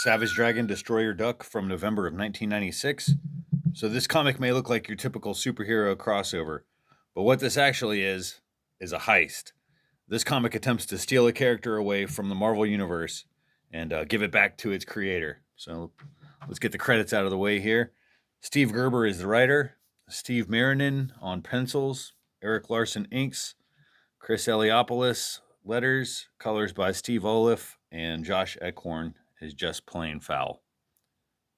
Savage Dragon Destroyer Duck from November of 1996. So, this comic may look like your typical superhero crossover, but what this actually is a heist. This comic attempts to steal a character away from the Marvel Universe and give it back to its creator. So, let's get the credits out of the way here. Steve Gerber is the writer, Steve Marinin on pencils, Eric Larson inks, Chris Eliopoulos letters, colors by Steve Oliff, and Josh Eckhorn is just plain foul.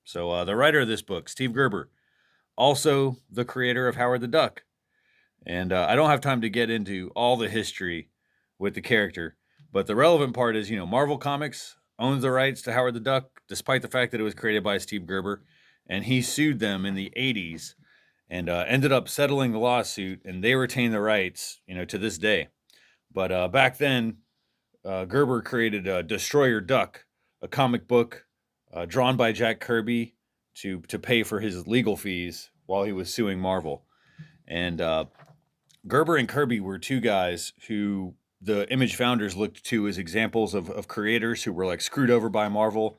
So, the writer of this book, Steve Gerber, also the creator of Howard the Duck. And I don't have time to get into all the history with the character, but the relevant part is, Marvel Comics owns the rights to Howard the Duck, despite the fact that it was created by Steve Gerber, and he sued them in the 80s and ended up settling the lawsuit, and they retain the rights, to this day. But back then, Gerber created Destroyer Duck, a comic book drawn by Jack Kirby to pay for his legal fees while he was suing Marvel. And Gerber and Kirby were two guys who the Image founders looked to as examples of creators who were like screwed over by Marvel.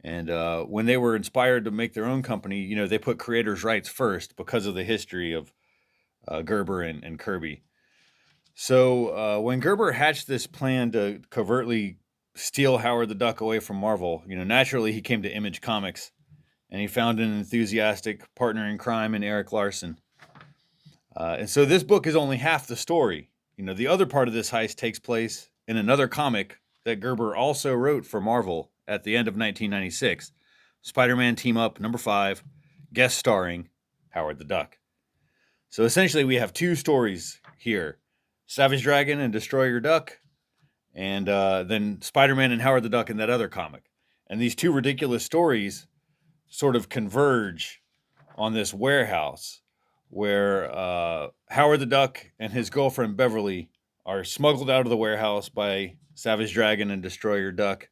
And when they were inspired to make their own company, they put creators' rights first because of the history of Gerber and Kirby. So when Gerber hatched this plan to covertly steal Howard the Duck away from Marvel, naturally he came to Image Comics, and he found an enthusiastic partner in crime in Eric Larson. And so this book is only half the story. The other part of this heist takes place in another comic that Gerber also wrote for Marvel at the end of 1996, Spider-Man Team Up number 5, guest starring Howard the Duck. So essentially we have two stories here, Savage Dragon and Destroyer Duck, and then Spider-Man and Howard the Duck in that other comic. And these two ridiculous stories sort of converge on this warehouse where Howard the Duck and his girlfriend Beverly are smuggled out of the warehouse by Savage Dragon and Destroyer Duck.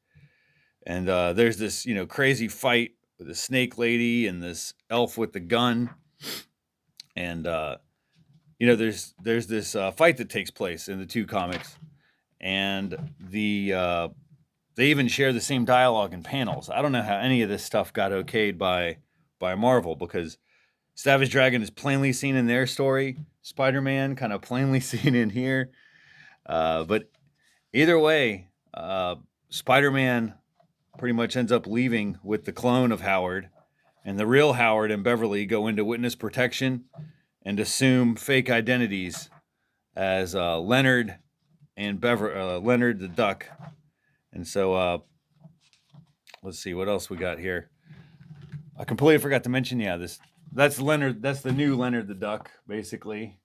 And there's this, crazy fight with a snake lady and this elf with the gun. And, there's this fight that takes place in the two comics. And they even share the same dialogue and panels. I don't know how any of this stuff got okayed by Marvel, because Savage Dragon is plainly seen in their story. Spider-Man kind of plainly seen in here. But either way, Spider-Man pretty much ends up leaving with the clone of Howard, and the real Howard and Beverly go into witness protection and assume fake identities as Leonard and Leonard the Duck. And so let's see what else we got here. I completely forgot to mention, that's Leonard. That's the new Leonard the Duck, basically,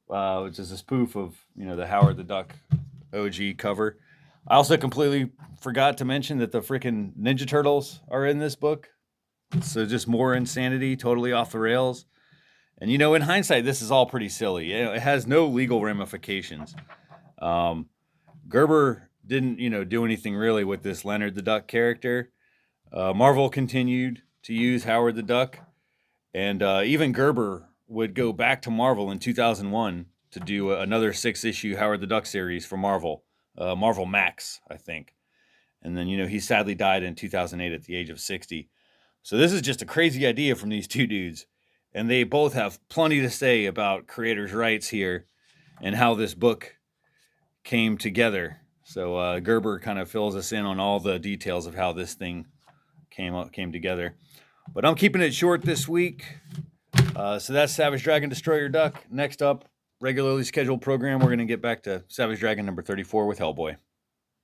which is a spoof of the Howard the Duck OG cover. I also completely forgot to mention that the freaking Ninja Turtles are in this book. So just more insanity, totally off the rails. And in hindsight, this is all pretty silly. It has no legal ramifications. Gerber didn't do anything really with this Leonard the Duck character. Marvel continued to use Howard the Duck. And even Gerber would go back to Marvel in 2001 to do another 6-issue Howard the Duck series for Marvel, Marvel Max, I think. And then, he sadly died in 2008 at the age of 60. So this is just a crazy idea from these two dudes. And they both have plenty to say about creators' rights here and how this book came together. So Gerber kind of fills us in on all the details of how this thing came together. But I'm keeping it short this week. So that's Savage Dragon Destroyer Duck. Next up, regularly scheduled program, we're going to get back to Savage Dragon number 34 with Hellboy.